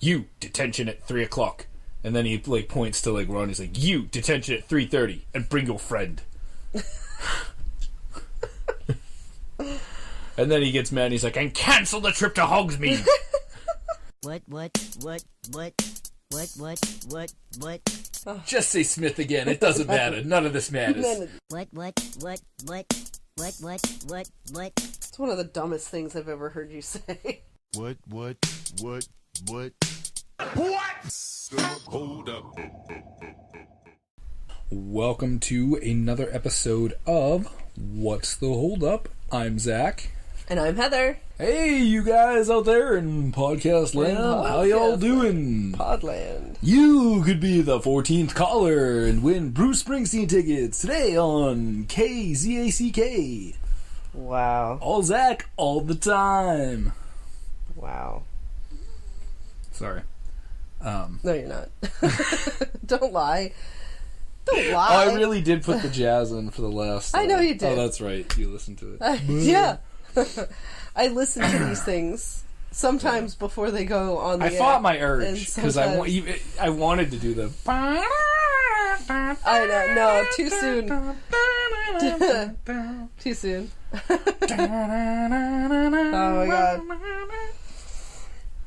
You, detention at 3 o'clock. And then he, like, points to, like, Ron. He's like, you, detention at 3:30, and bring your friend. And then he gets mad and he's like, and cancel the trip to Hogsmeade. What? Just say Smith again. It doesn't matter. None of this matters. What? It's one of the dumbest things I've ever heard you say. What? Hold up. Welcome to another episode of What's the Hold Up? I'm Zack. And I'm Heather. Hey, you guys out there in podcast land. How y'all doing? Podland. You could be the 14th caller and win Bruce Springsteen tickets today on KZACK. Wow. All Zack, all the time. Wow. Sorry. No, you're not. Don't lie. Don't lie. Oh, I really did put the jazz in for the last... I know you did. Oh, that's right. You listened to it. Yeah. I listen to these things sometimes before they go on the I air. fought my urge because I wanted to do the... I know. No, too soon. Too soon. Oh my god.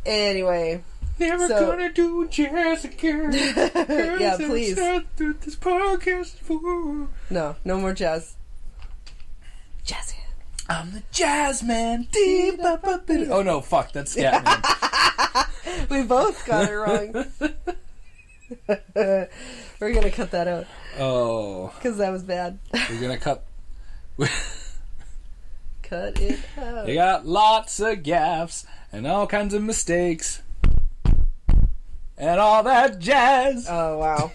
Anyway. Never gonna do jazz again. Yeah, please. This podcast is for... No more jazz. Jazz. I'm the jazz man. Oh no, fuck, that's scat man. We both got it wrong. We're gonna cut that out. Oh. Because that was bad. We're gonna cut... Cut it out. You got lots of gaffes and all kinds of mistakes. And all that jazz. Oh, wow.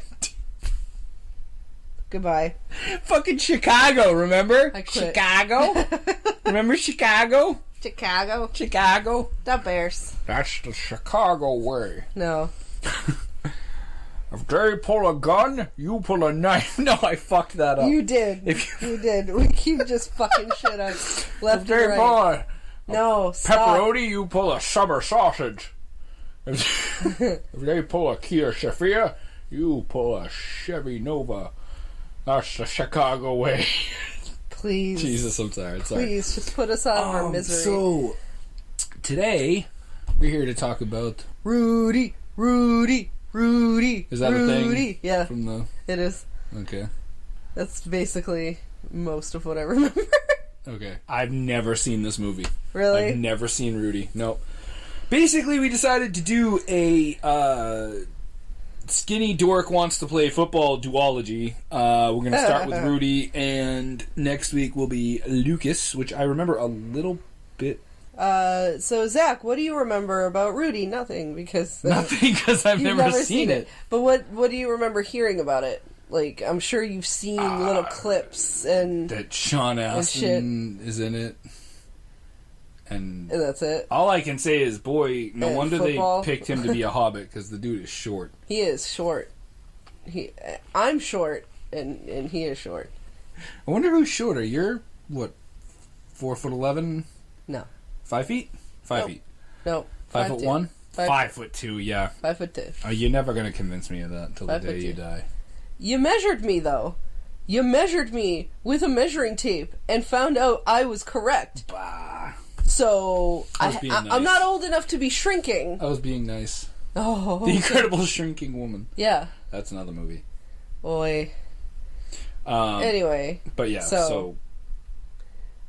Goodbye. Fucking Chicago, remember? I quit. Chicago? Remember Chicago? Chicago. Chicago? The Bears. That's the Chicago way. No. If they pull a gun, you pull a knife. No, I fucked that up. You did. You did. We keep just fucking shit up. Left and right. No, stop. Pepperoni, you pull a summer sausage. If they pull a Kia Sophia, you pull a Chevy Nova. That's the Chicago way. Please. Jesus, I'm sorry. Please, just put us out of our misery. So, today, we're here to talk about... Rudy. Is that a thing? Yeah. From the... It is. Okay. That's basically most of what I remember. Okay. I've never seen this movie. Really? I've never seen Rudy. Nope. Basically, we decided to do a skinny dork wants to play football duology. We're going to start with Rudy, and next week will be Lucas, which I remember a little bit. So Zach, what do you remember about Rudy? Nothing, because I've never seen it. But what do you remember hearing about it? Like, I'm sure you've seen little clips and that Sean Astin is in it. And that's it. All I can say is, boy, no wonder football. They picked him to be a hobbit, because the dude is short. He is short. I'm short, and he is short. I wonder who's shorter. You're, what, 4'11"? No. 5 feet? 5 feet. No. 5'1"? 5'2", yeah. 5'2". You're never going to convince me of that until the day you die. You measured me, though. You measured me with a measuring tape and found out I was correct. Bah. So, nice. I'm not old enough to be shrinking. I was being nice. Oh. The Incredible Shrinking Woman. Yeah. That's another movie. Boy. Anyway. But yeah, so...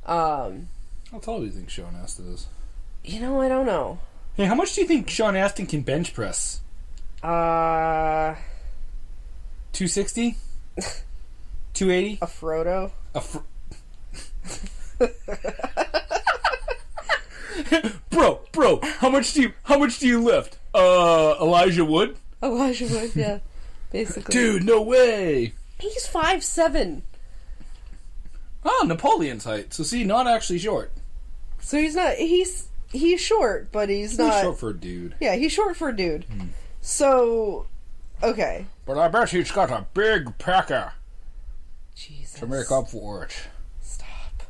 How tall do you think Sean Astin is? You know, I don't know. Hey, how much do you think Sean Astin can bench press? 260? 280? A Frodo? Bro, how much do you lift? Elijah Wood? Elijah Wood, yeah. Basically. Dude, no way! He's 5'7". Oh, Napoleon's height. So see, not actually short. So he's not, he's short, but he's not... He's short for a dude. Yeah, he's short for a dude. So, okay. But I bet he's got a big pecker. Jesus. To make up for it. Stop.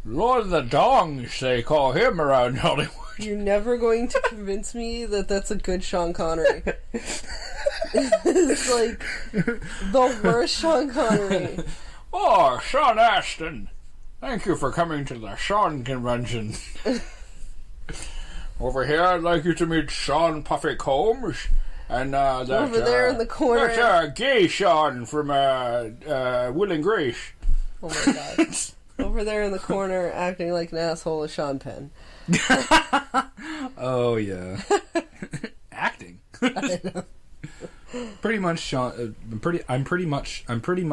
Lord of the Dongs, they call him around Hollywood. You're never going to convince me that that's a good Sean Connery. It's like the worst Sean Connery. Oh, Sean Astin. Thank you for coming to the Sean convention. Over here, I'd like you to meet Sean Puffy Combs. And that, over there in the corner. That's gay Sean from Will and Grace. Oh my god. Over there in the corner, acting like an asshole, is Sean Penn. Oh yeah, acting. I know. Pretty much, Sean. I'm pretty much. I'm pretty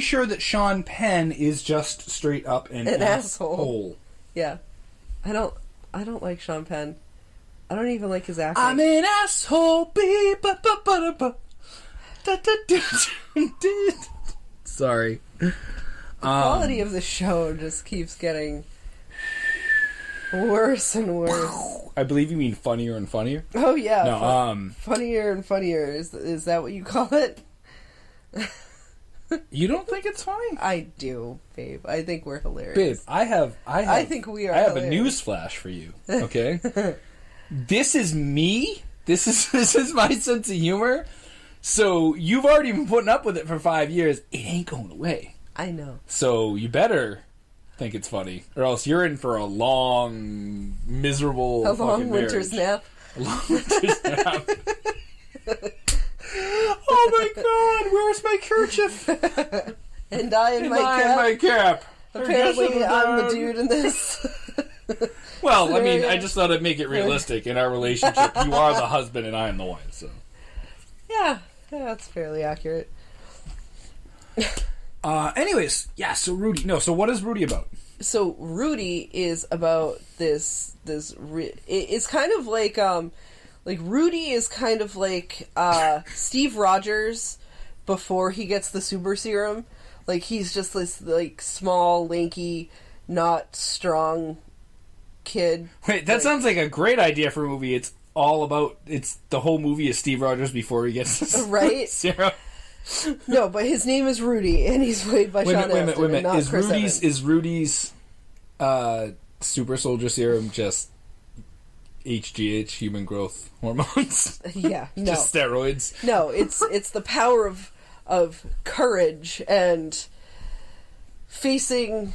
sure that Sean Penn is just straight up an asshole. Yeah, I don't like Sean Penn. I don't even like his acting. I'm an asshole. Sorry. The quality of the show just keeps getting worse and worse. I believe you mean funnier and funnier. Oh yeah. No, funnier and funnier. Is that what you call it? You don't think it's funny? I do, babe. I think we're hilarious. Babe, I think we are. I have hilarious. A news flash for you. Okay. This is me. This is my sense of humor. So you've already been putting up with it for 5 years. It ain't going away. I know. So you better think it's funny, or else you're in for a long, miserable, a long winter's nap. A long winter's nap. Oh my God! Where's my kerchief? And I in my cap. Apparently, I'm the dude in this. Well, I mean, I just thought I'd make it realistic in our relationship. You are the husband, and I am the wife. So. Yeah, that's fairly accurate. Anyways, yeah, so Rudy. No, so what is Rudy about? So Rudy is about this. It's kind of like Rudy is kind of like Steve Rogers before he gets the super serum. Like, he's just this like small, lanky, not strong kid. Wait, that sounds like a great idea for a movie. It's the whole movie is Steve Rogers before he gets the right serum. No, but his name is Rudy, and he's played by Sean Astin. Wait a minute. Not Chris Evans. Is Rudy's super soldier serum just HGH, human growth hormones? Yeah, no. Just steroids? No, it's the power of courage and facing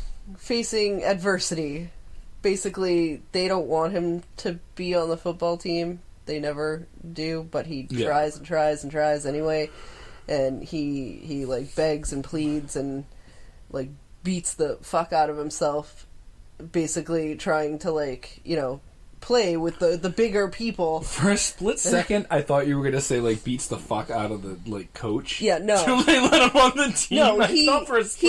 adversity. Basically, they don't want him to be on the football team. They never do, but he tries and tries and tries anyway. And he like begs and pleads and like beats the fuck out of himself, basically trying to like, play with the bigger people. For a split second, I thought you were gonna say like beats the fuck out of the like coach. Yeah, no. To they let him on the team. No, he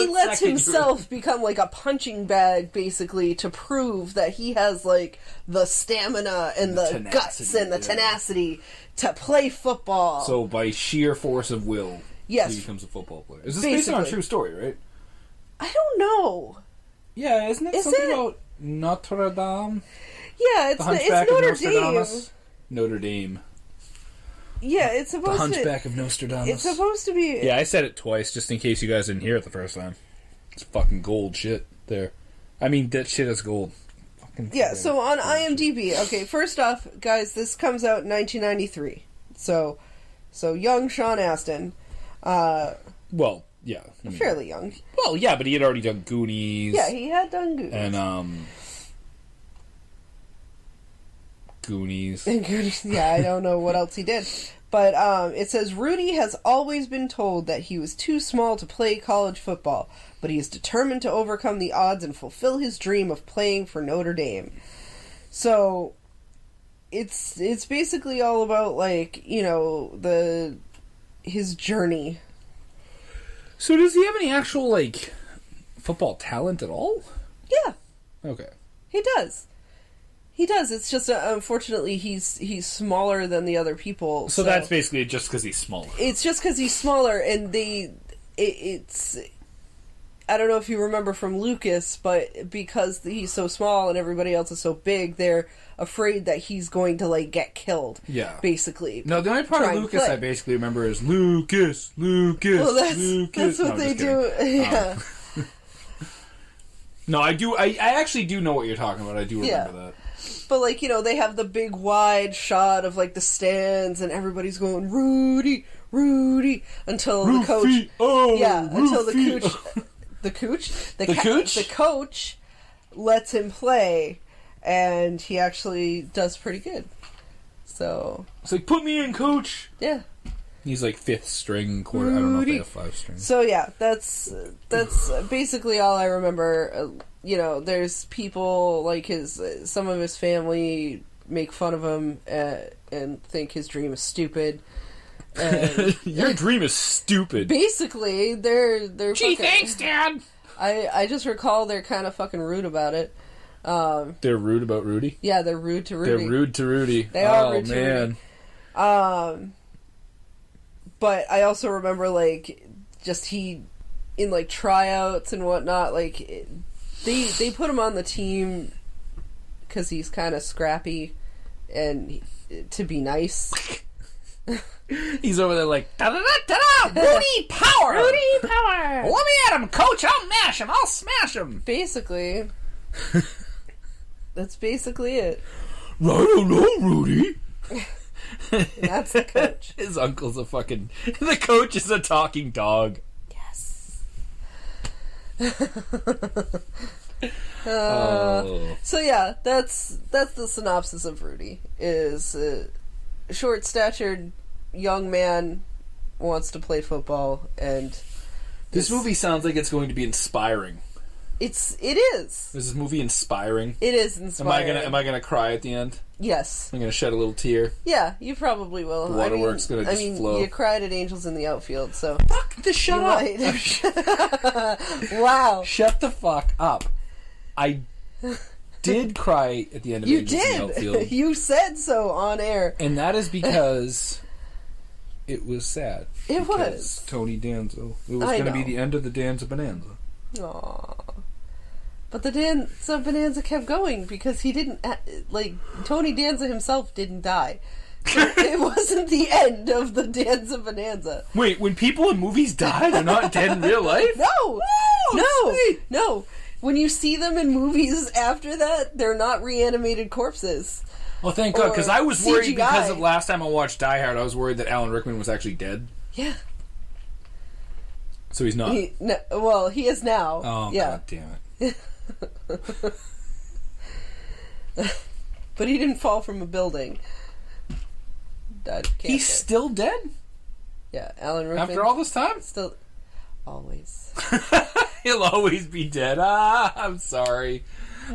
lets himself become like a punching bag, basically, to prove that he has like the stamina and the guts and the tenacity to play football. So by sheer force of will, yes, he becomes a football player. Is this based on a true story, right? I don't know. Yeah, isn't it something about Notre Dame? Yeah, it's Notre Dame. Notre Dame. Yeah, it's supposed to... The Hunchback of Nostradamus. It's supposed to be... Yeah, I said it twice, just in case you guys didn't hear it the first time. It's fucking gold shit there. I mean, that shit is gold. Yeah, so on IMDb, okay, first off, guys, this comes out in 1993. So young Sean Astin. Well, yeah. Fairly young. Well, yeah, but he had already done Goonies. Yeah, he had done Goonies. And, Goonies. Yeah, I don't know what else he did. But it says, Rudy has always been told that he was too small to play college football, but he is determined to overcome the odds and fulfill his dream of playing for Notre Dame. So, it's basically all about, like, his journey. So does he have any actual, like, football talent at all? Yeah. Okay. He does. He does. It's just, unfortunately, he's smaller than the other people. So that's basically just because he's smaller. It's just because he's smaller, and I don't know if you remember from Lucas, but because he's so small and everybody else is so big, they're afraid that he's going to, like, get killed. Yeah. Basically. No, the only part of Lucas I basically remember is Lucas. Well, that's what they do. Yeah. No, I do. I actually do know what you're talking about. I do remember that. But, like, they have the big wide shot of, like, the stands, and everybody's going, Rudy, Rudy, until the coach... Oh, until the coach lets him play, and he actually does pretty good. So... It's like, put me in, coach! Yeah. He's like 5th string, quarter. I don't know if they have 5 strings. So, yeah, that's basically all I remember. There's people, like, some of his family make fun of him and think his dream is stupid. Your dream is stupid. Basically, they're Gee, thanks, Dad! I just recall they're kind of fucking rude about it. They're rude about Rudy? Yeah, they're rude to Rudy. They're rude to Rudy. They are rude to Rudy. But I also remember, like, just he, in, like, tryouts and whatnot, like, they put him on the team because he's kind of scrappy and to be nice. He's over there like, da-da-da-da-da! Rudy power! Rudy power! Let me at him, coach! I'll mash him! I'll smash him! Basically. That's basically it. I don't know, Rudy! That's the coach. His uncle's a fucking... The coach is a talking dog. Yes. Oh. So yeah, that's the synopsis of Rudy. Is a short-statured young man wants to play football, and this movie sounds like it's going to be inspiring. It is. Is this movie inspiring? It is inspiring. Am I gonna cry at the end? Yes. I'm gonna shed a little tear. Yeah, you probably will. The waterworks gonna just flow. You cried at Angels in the Outfield, so fuck the shut up. Wow. Shut the fuck up. I did cry at the end of Angels in the Outfield. You said so on air. And that is because it was sad. It was. Tony Danza. It was going to be the end of the Danza Bonanza. Aww. But the Danza Bonanza kept going because he didn't, Tony Danza himself didn't die. So it wasn't the end of the Danza Bonanza. Wait, when people in movies die, they're not dead in real life? No! Oh, No! When you see them in movies after that, they're not reanimated corpses. Well, thank God, because I was worried CGI. because of last time I watched Die Hard, I was worried that Alan Rickman was actually dead. Yeah. So he's not. He is now. Oh, yeah. God damn it. But he didn't fall from a building. He's still dead? Yeah, Alan Rickman. After all this time? Still. Always. He'll always be dead. I'm sorry.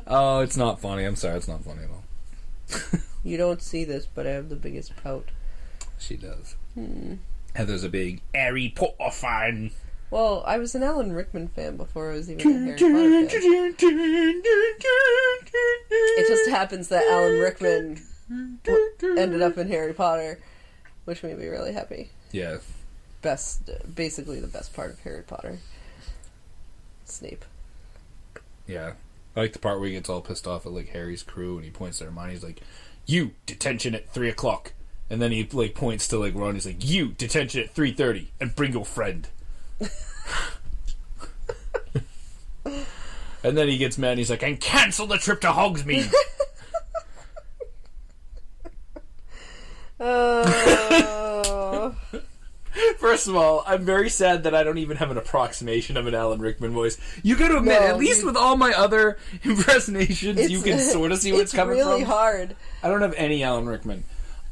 Oh, it's not funny. I'm sorry, it's not funny at all. You don't see this, but I have the biggest pout. She does. Heather's a big Harry Potter fan. Well, I was an Alan Rickman fan before I was even a Harry Potter fan. It just happens that Alan Rickman ended up in Harry Potter, which made me really happy. Yeah. Basically the best part of Harry Potter. Snape. Yeah. I like the part where he gets all pissed off at, like, Harry's crew, and he points to Hermione, he's like, you, detention at 3 o'clock. And then he, like, points to, like, Ron, he's like, you, detention at 3:30, and bring your friend. And then he gets mad, and he's like, and cancel the trip to Hogsmeade. First of all, I'm very sad that I don't even have an approximation of an Alan Rickman voice. You got to admit, at least with all my other impersonations, you can sort of see what's coming from. It's really hard. I don't have any Alan Rickman.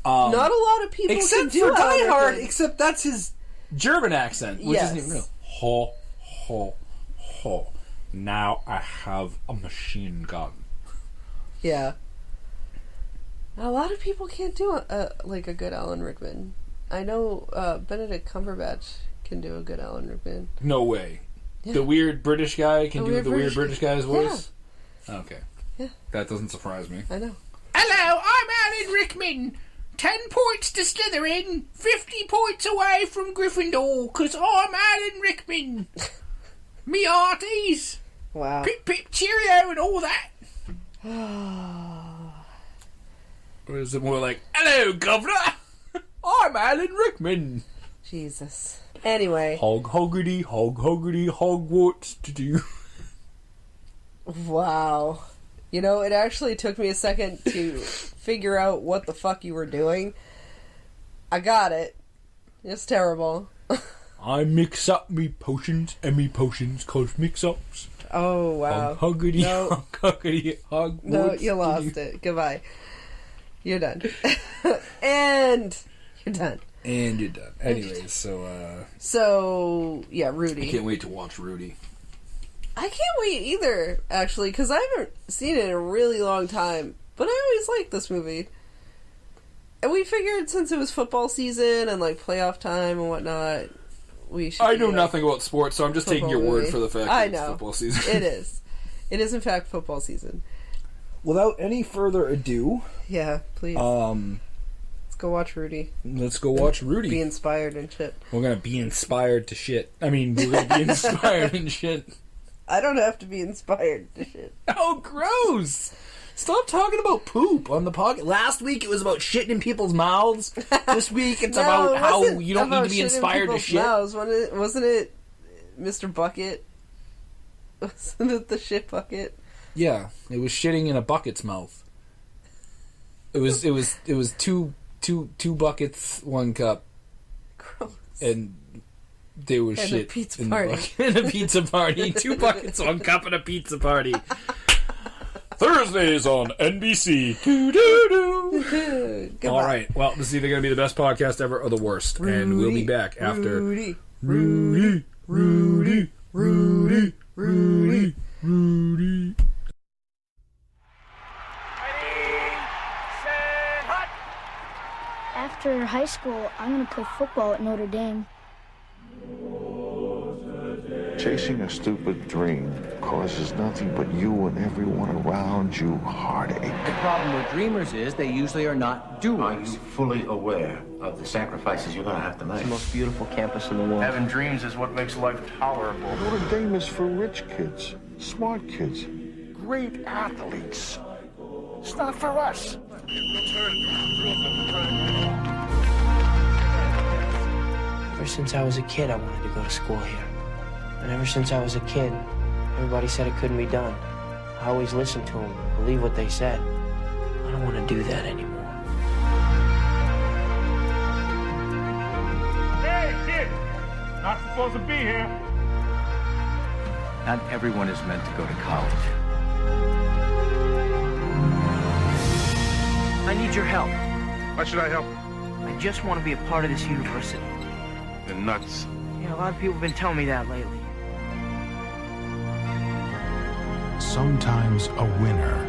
Not a lot of people except can do for Die Hard, Rickman. except that's his German accent, which isn't even real. Ho, ho, ho. Now I have a machine gun. Yeah. A lot of people can't do a good Alan Rickman. I know Benedict Cumberbatch can do a good Alan Rickman. No way. Yeah. The weird British guy can do the weird British guy's voice? Yeah. Okay. Yeah. That doesn't surprise me. I know. Hello, I'm Alan Rickman. 10 points to Slytherin, 50 points away from Gryffindor, because I'm Alan Rickman. Me hearties! Wow. Pip pip cheerio and all that! Or is it more like, hello, Governor! I'm Alan Rickman! Jesus. Anyway. Hog hoggity, Hogwarts to do. Wow. You know, it actually took me a second to figure out what the fuck you were doing. I got it. It's terrible. I mix up me potions and me potions cause mix-ups. Oh, wow. Hog hoggity, No. Hogwarts. No, you lost it. Goodbye. You're done. And you're done. And you're done. Anyways, So, yeah, Rudy. I can't wait to watch Rudy. I can't wait either, actually, because I haven't seen it in a really long time. But I always liked this movie. And we figured since it was football season and, like, playoff time and whatnot, we should... I know nothing about sports, so I'm just taking your word for the fact that it's football season. It is. It is, in fact, football season. Without any further ado... Yeah, please. Let's go watch Rudy. Let's go watch Rudy. Be inspired and shit. We're gonna be inspired to shit. I mean, we're gonna be inspired and shit. I don't have to be inspired to shit. Oh, gross! Stop talking about poop on the podcast. Last week it was about shitting in people's mouths. This week it's about how you don't need to be inspired to shit. Wasn't it Mr. Bucket? Wasn't it the shit bucket? Yeah, it was shitting in a bucket's mouth. It was two buckets, one cup. Gross. And they were shit a pizza party. And a pizza party. 2 buckets, 1 cup, and a pizza party. Thursdays on NBC. All right. Well, this is either going to be the best podcast ever or the worst. Rudy, and we'll be back after. Rudy. After high school, I'm going to play football at Notre Dame. Chasing a stupid dream causes nothing but you and everyone around you heartache. The problem with dreamers is they usually are not doers. Are you fully aware of the sacrifices you're going to have to make? It's the most beautiful campus in the world. Having dreams is what makes life tolerable. Notre Dame is for rich kids, smart kids, great athletes. It's not for us. Ever since I was a kid, I wanted to go to school here. And ever since I was a kid, everybody said it couldn't be done. I always listened to them, believed what they said. I don't want to do that anymore. Hey, kid! Not supposed to be here. Not everyone is meant to go to college. I need your help. Why should I help? I just want to be a part of this university. You're nuts. Yeah, a lot of people have been telling me that lately. Sometimes a winner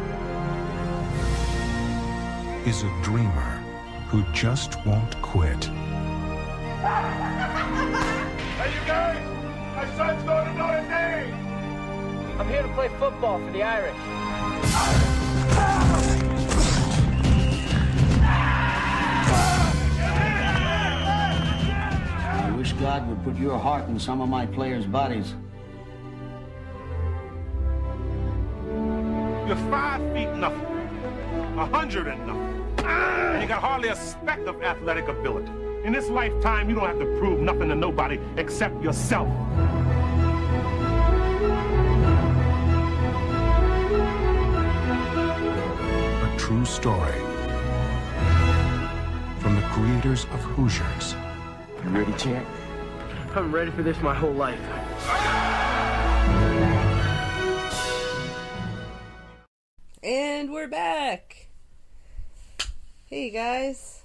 is a dreamer who just won't quit. Hey, you guys! My son's going to Notre Dame! I'm here to play football for the Irish. I wish God would put your heart in some of my players' bodies. You're 5 feet nothing, 100 and nothing, and you got hardly a speck of athletic ability. In this lifetime, you don't have to prove nothing to nobody except yourself. A true story from the creators of Hoosiers. You ready, champ? I'm ready for this my whole life. And we're back. Hey guys,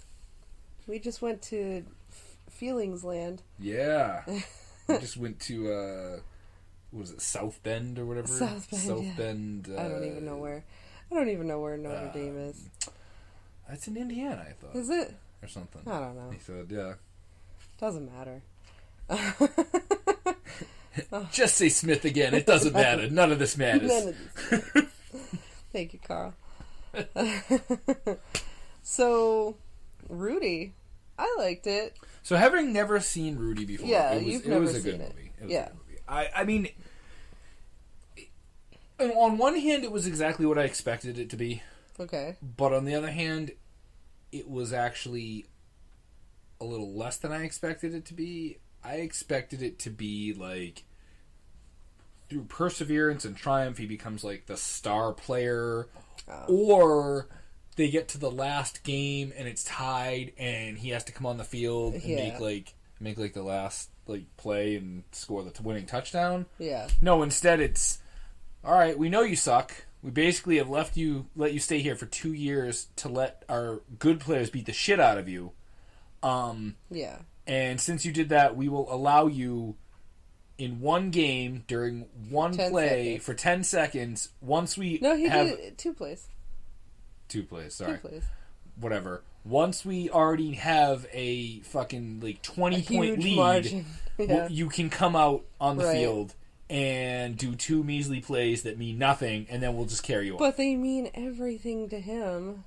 we just went to Feelings Land. Yeah. We just went to, what was it, South Bend or whatever? South Bend, Bend. I don't even know where. I don't even know where Notre Dame is. It's in Indiana, I thought. Is it? Or something. I don't know. He said, yeah. Doesn't matter. Just say Smith again. It doesn't matter. None of this matters. None of this matters. Thank you, Carl. So, Rudy, I liked it. So, having never seen Rudy before, Yeah, it was, you've it never was a seen good it. movie. It was Yeah. a good movie. I mean, And on one hand, it was exactly what I expected it to be. Okay. But on the other hand, it was actually a little less than I expected it to be. I expected it to be like, through perseverance and triumph, he becomes like the star player, or they get to the last game and it's tied, and he has to come on the field and make the last play and score the winning touchdown. Yeah. No, instead it's, all right, we know you suck. We basically have let you stay here for 2 years to let our good players beat the shit out of you. Yeah. And since you did that, we will allow you in one game during one play for 10 seconds. Once we did 2 plays. 2 plays, sorry. 2 plays. Whatever. Once we already have a fucking 20-point lead, margin. Yeah. you can come out on the field and do 2 measly plays that mean nothing, and then we'll just carry you on. But they mean everything to him.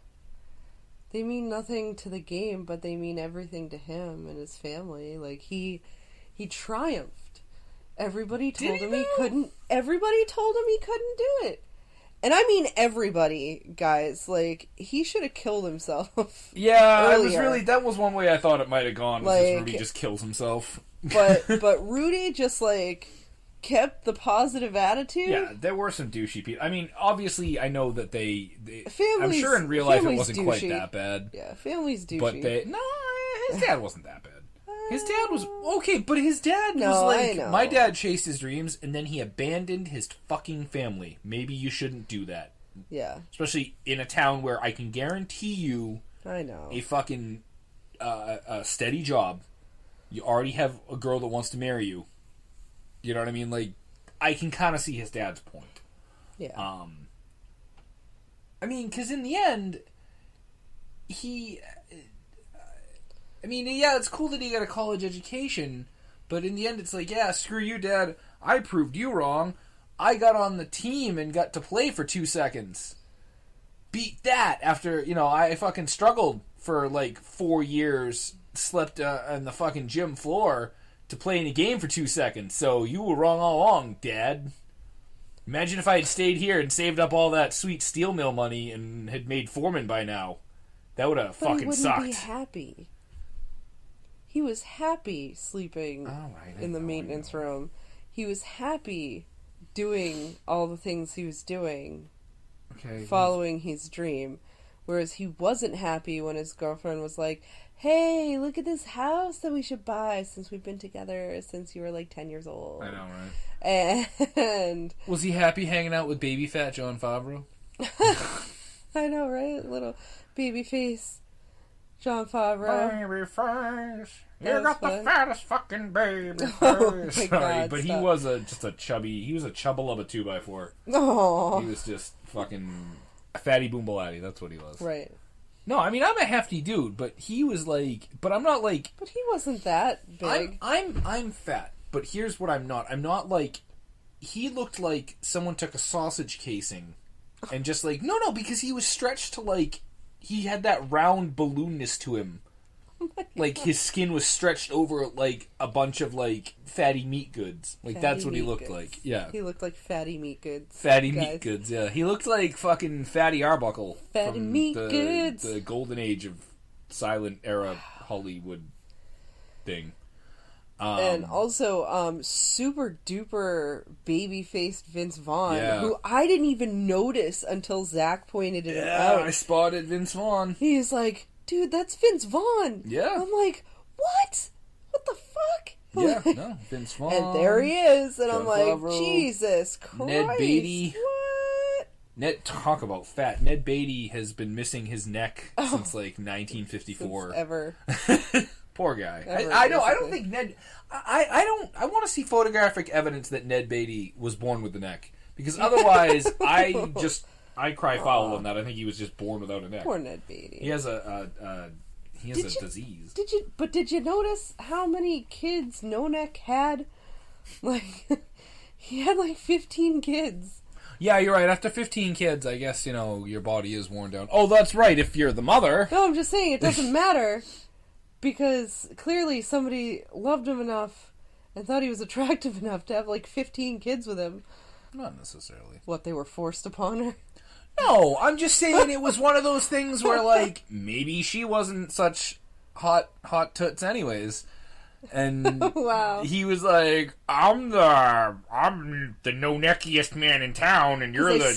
They mean nothing to the game, but they mean everything to him and his family. Like, he triumphed. Everybody told him he couldn't. Everybody told him he couldn't do it. And I mean everybody, guys. Like, he should have killed himself. Yeah, earlier. that was one way I thought it might have gone. Was just Rudy just kills himself. But Rudy just kept the positive attitude. Yeah, there were some douchey people. I mean, obviously, I know that I'm sure in real life it wasn't quite that bad. Yeah, family's douchey. But his dad wasn't that bad. His dad was okay, but his dad was I know. My dad chased his dreams and then he abandoned his fucking family. Maybe you shouldn't do that. Yeah. Especially in a town where I can guarantee you I know. a fucking a steady job. You already have a girl that wants to marry you. You know what I mean? Like, I can kind of see his dad's point. Yeah. I mean, because in the end, it's cool that he got a college education, but in the end it's like, yeah, screw you, Dad. I proved you wrong. I got on the team and got to play for 2 seconds. Beat that after, I fucking struggled for 4 years, slept on the fucking gym floor to play in a game for 2 seconds. So you were wrong all along, Dad. Imagine if I had stayed here and saved up all that sweet steel mill money and had made foreman by now. That would have fucking sucked. He wouldn't be happy. He was happy sleeping in the maintenance room. He was happy doing all the things he was doing, following his dream. Whereas he wasn't happy when his girlfriend was like, hey, look at this house that we should buy since we've been together since you were 10 years old. I know, right? And was he happy hanging out with baby fat Jon Favreau? I know, right? Little baby face Jon Favreau. Baby face. You got the fattest fucking baby face. Oh Sorry, God, but stop. he was just a chubby. He was a chubble of a 2x4. Oh. He was just fucking a fatty boombalatti. That's what he was. Right. No, I mean, I'm a hefty dude, but he was but I'm not But he wasn't that big. I'm fat, but here's what I'm not. I'm not he looked like someone took a sausage casing and just no, because he was stretched to he had that round balloonness to him. His skin was stretched over a bunch of fatty meat goods. That's what he looked like. Yeah. He looked like fatty meat goods. Fatty meat goods, yeah. He looked like fucking Fatty Arbuckle. Fatty from meat goods. The golden age of silent era Hollywood thing. And also, super duper baby-faced Vince Vaughn, Yeah. who I didn't even notice until Zack pointed it out. I spotted Vince Vaughn. He's like, dude, that's Vince Vaughn. Yeah. I'm like, what? What the fuck? Yeah, no, Vince Vaughn. And there he is, and Jon I'm like, Favreau, Jesus Christ. Ned Beatty. What? Talk about fat. Ned Beatty has been missing his neck since 1954. Since ever. Poor guy. Ever, I know. I basically. don't think Ned. I want to see photographic evidence that Ned Beatty was born with a neck, because otherwise, I cry foul on that. I think he was just born without a neck. Poor Ned Beatty. He has a disease. Did you notice how many kids No Neck had? He had 15 kids. Yeah, you're right. After 15 kids, I guess your body is worn down. Oh, that's right. If you're the mother. No, I'm just saying it doesn't matter, because clearly somebody loved him enough and thought he was attractive enough to have 15 kids with him. Not necessarily. What, they were forced upon her? No, I'm just saying it was one of those things where, like, maybe she wasn't such hot toots anyways. And wow. He was like, I'm the no-neckiest man in town, and I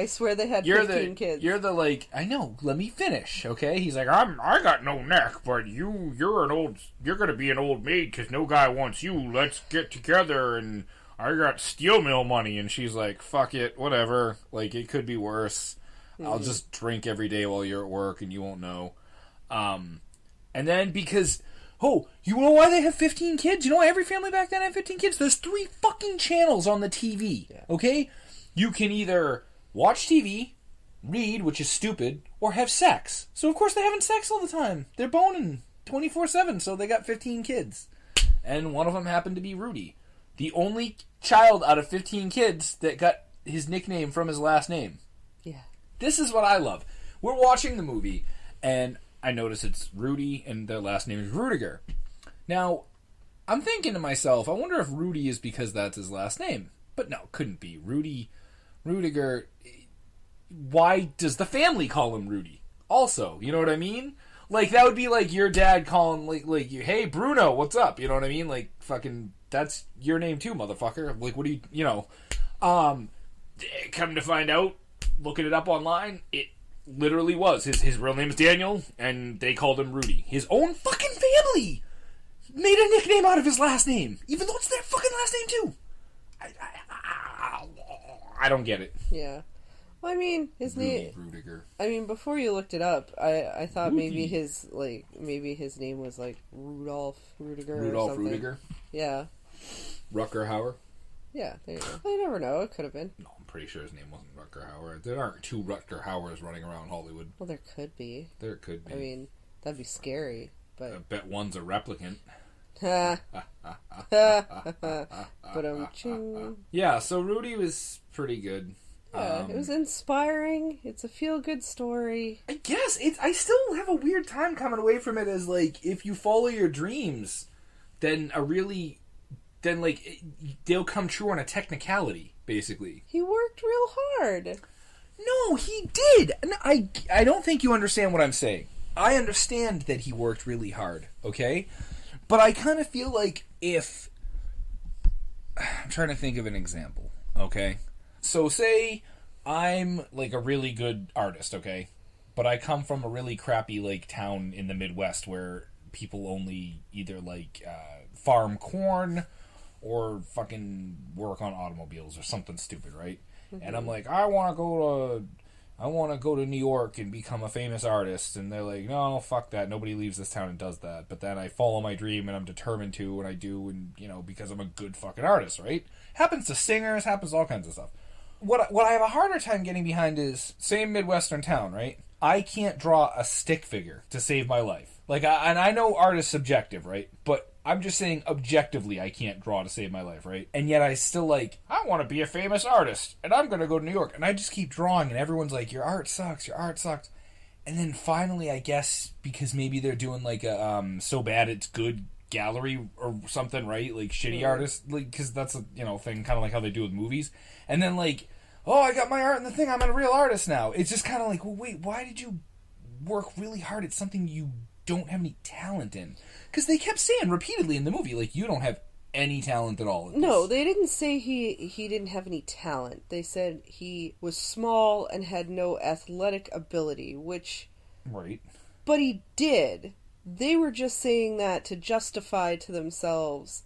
swear they had 15 kids. You're the, like, I know, let me finish, okay? He's like, I got no neck, but you're gonna be an old maid because no guy wants you. Let's get together, and I got steel mill money. And she's like, fuck it, whatever. Like, it could be worse. I'll just drink every day while you're at work, and you won't know. And then because... Oh, you know why they have 15 kids? You know why every family back then had 15 kids? There's 3 fucking channels on the TV, okay? You can either watch TV, read, which is stupid, or have sex. So, of course, they're having sex all the time. They're boning 24/7, so they got 15 kids. And one of them happened to be Rudy. The only child out of 15 kids that got his nickname from his last name. Yeah. This is what I love. We're watching the movie, and... I notice it's Rudy, and their last name is Rudiger. Now, I'm thinking to myself, I wonder if Rudy is because that's his last name. But no, couldn't be. Rudiger, why does the family call him Rudy? Also, you know what I mean? Like, that would be like your dad calling, like you, hey, Bruno, what's up? You know what I mean? Like, fucking, that's your name too, motherfucker. Like, what do you know? Come to find out, looking it up online, it literally was. His real name is Daniel, and they called him Rudy. His own fucking family made a nickname out of his last name, even though it's their fucking last name too. I don't get it. Yeah. Well, I mean, his name... Rudiger. I mean, before you looked it up, I thought Rudy. maybe his name was, like, Rudolph Rudiger or Rudolph something. Rudiger? Yeah. Rutger Hauer? Yeah, there you go. I never know. It could have been. No, I'm pretty sure his name wasn't Rutger Hauer. There aren't 2 Rutger Hauers running around Hollywood. Well, there could be. There could be. I mean, that'd be scary, but... I bet one's a replicant. Yeah, so Rudy was pretty good. Yeah, it was inspiring. It's a feel-good story. I guess. I still have a weird time coming away from it as, like, if you follow your dreams, then they'll come true on a technicality, basically. He worked real hard. No, he did. I don't think you understand what I'm saying. I understand that he worked really hard, okay? But I kind of feel like if... I'm trying to think of an example, okay? So say I'm, like, a really good artist, okay? But I come from a really crappy, like, town in the Midwest where people only either, like, farm corn or fucking work on automobiles or something stupid, right? Mm-hmm. And I'm like, I want to go to New York and become a famous artist. And they're like, no, fuck that. Nobody leaves this town and does that. But then I follow my dream and I'm determined to, and I do, and, you know, because I'm a good fucking artist, right? Happens to singers, happens to all kinds of stuff. What I have a harder time getting behind is, same Midwestern town, right? I can't draw a stick figure to save my life. Like, and I know art is subjective, right? But I'm just saying objectively I can't draw to save my life, right? And yet I still, like, I want to be a famous artist, and I'm going to go to New York. And I just keep drawing, and everyone's like, your art sucks. And then finally, I guess, because maybe they're doing, like, a so bad it's good gallery or something, right? Like, shitty artists, like, because that's a, you know, thing, kind of like how they do with movies. And then, like, oh, I got my art in the thing, I'm a real artist now. It's just kind of like, well, wait, why did you work really hard at something you don't have any talent in? Because they kept saying repeatedly in the movie, like, you don't have any talent at all. No, they didn't say he didn't have any talent. They said he was small and had no athletic ability, which... Right. But he did. They were just saying that to justify to themselves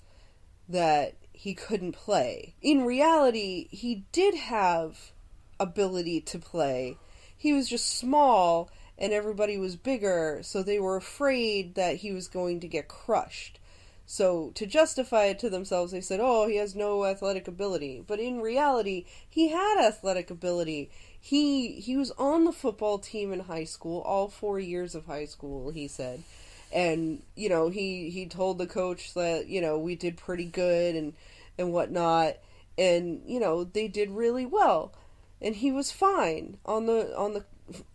that he couldn't play. In reality, he did have ability to play. He was just small, and everybody was bigger, so they were afraid that he was going to get crushed. So, to justify it to themselves, they said, oh, he has no athletic ability. But in reality, he had athletic ability. He was on the football team in high school, all 4 years of high school, he said. And, you know, he told the coach that, you know, we did pretty good and whatnot. And, you know, they did really well. And he was fine on the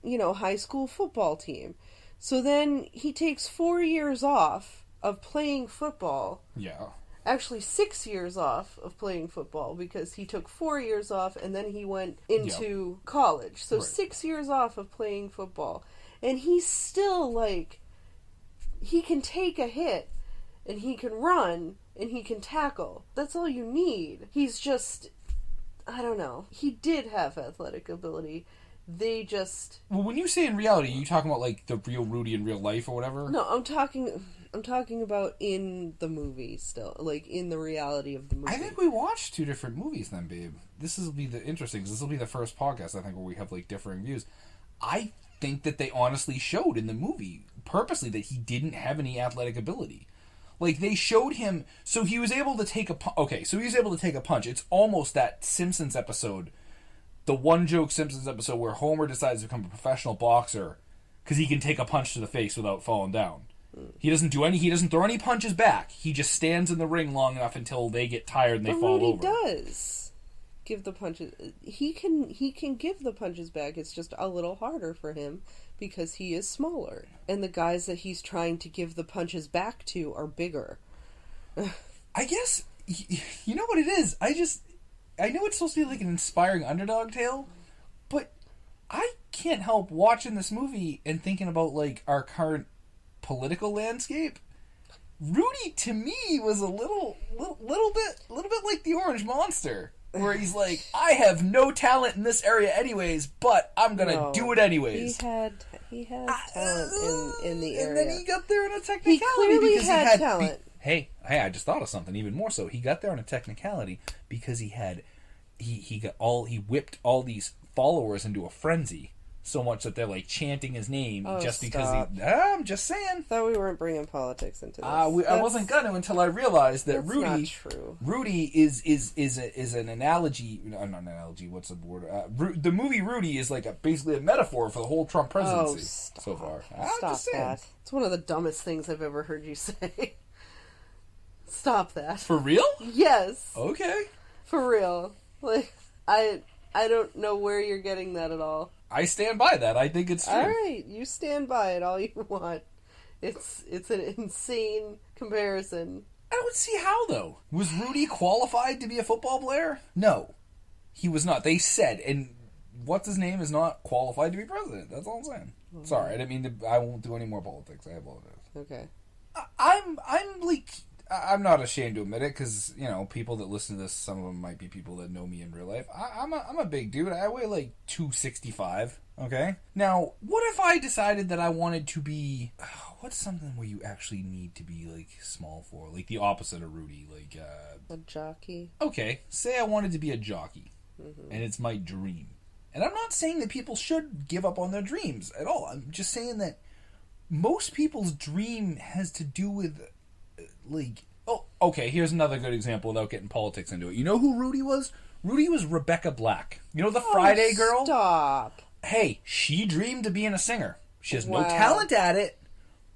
you know, high school football team. So then he takes 4 years off of playing football. Yeah. actually 6 years off of playing football because he took 4 years off and then he went into college. So 6 years off of playing football. And he's still, like, he can take a hit and he can run and he can tackle. That's all you need. He's just, I don't know. He did have athletic ability. They just... Well, when you say in reality, are you talking about, like, the real Rudy in real life or whatever? No, I'm talking about in the movie still. Like, in the reality of the movie. I think we watched 2 different movies then, babe. This will be the interesting, because this will be the first podcast, I think, where we have, like, differing views. I think that they honestly showed in the movie, purposely, that he didn't have any athletic ability. Like, they showed him... So he was able to take a... Okay, so he was able to take a punch. It's almost that Simpsons episode... The one-joke Simpsons episode where Homer decides to become a professional boxer because he can take a punch to the face without falling down. He doesn't throw any punches back. He just stands in the ring long enough until they get tired and they fall Rudy over. does give the punches. He can give the punches back. It's just a little harder for him because he is smaller. And the guys that he's trying to give the punches back to are bigger. I guess, you know what it is? I know it's supposed to be like an inspiring underdog tale, but I can't help watching this movie and thinking about, like, our current political landscape. Rudy, to me, was a little bit like the Orange Monster, where he's like, I have no talent in this area anyways, but I'm gonna do it anyways. He had talent in the area. And then he got there in a technicality. He clearly had talent. Hey, I just thought of something even more so. He got there on a technicality because he whipped all these followers into a frenzy so much that they're like chanting his name because I'm just saying. Thought we weren't bringing politics into this. I wasn't gonna until I realized that Rudy. Not true. Rudy is an analogy. No, not an analogy. What's the word? The movie Rudy is like basically a metaphor for the whole Trump presidency so far. Stop that. It's one of the dumbest things I've ever heard you say. Stop that. For real? Yes. Okay. For real. Like, I don't know where you're getting that at all. I stand by that. I think it's true. Alright, you stand by it all you want. It's an insane comparison. I don't see how, though. Was Rudy qualified to be a football player? No. He was not. They said, and what's his name is not qualified to be president. That's all I'm saying. Mm-hmm. Sorry, I didn't mean to. I won't do any more politics. I apologize. Okay. I'm not ashamed to admit it, because, you know, people that listen to this, some of them might be people that know me in real life. I'm a big dude. I weigh like 265, okay? Now, what if I decided that I wanted to be... what's something where you actually need to be, like, small for? Like, the opposite of Rudy, like, a jockey? Okay, say I wanted to be a jockey, and it's my dream. And I'm not saying that people should give up on their dreams at all. I'm just saying that most people's dream has to do with... like, oh, okay, here's another good example without getting politics into it. You know who Rudy was? Rudy was Rebecca Black. You know the Friday girl? Stop. Hey, she dreamed of being a singer. She has no talent at it,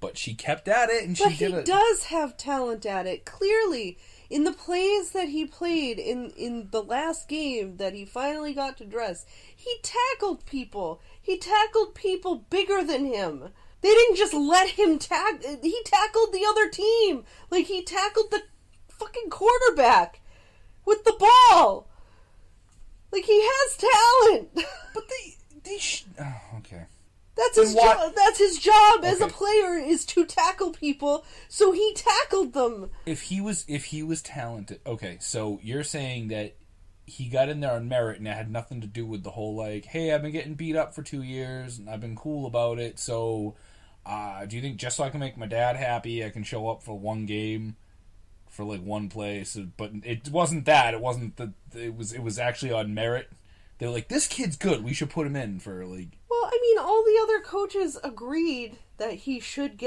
but she kept at it, and she did it. But he does have talent at it, clearly. In the plays that he played in the last game that he finally got to dress, he tackled people. He tackled people bigger than him. They didn't just let him tackle. He tackled the other team. Like, he tackled the fucking quarterback with the ball. Like, he has talent. But okay. That's his job. That's his job as a player, is to tackle people. So he tackled them. If he was talented, okay. So you're saying that he got in there on merit, and it had nothing to do with the whole, like, hey, I've been getting beat up for 2 years, and I've been cool about it, so do you think just so I can make my dad happy, I can show up for one game, for, like, one play? So, but it wasn't that. It wasn't it was actually on merit. They were like, this kid's good, we should put him in for, like... Well, I mean, all the other coaches agreed that he should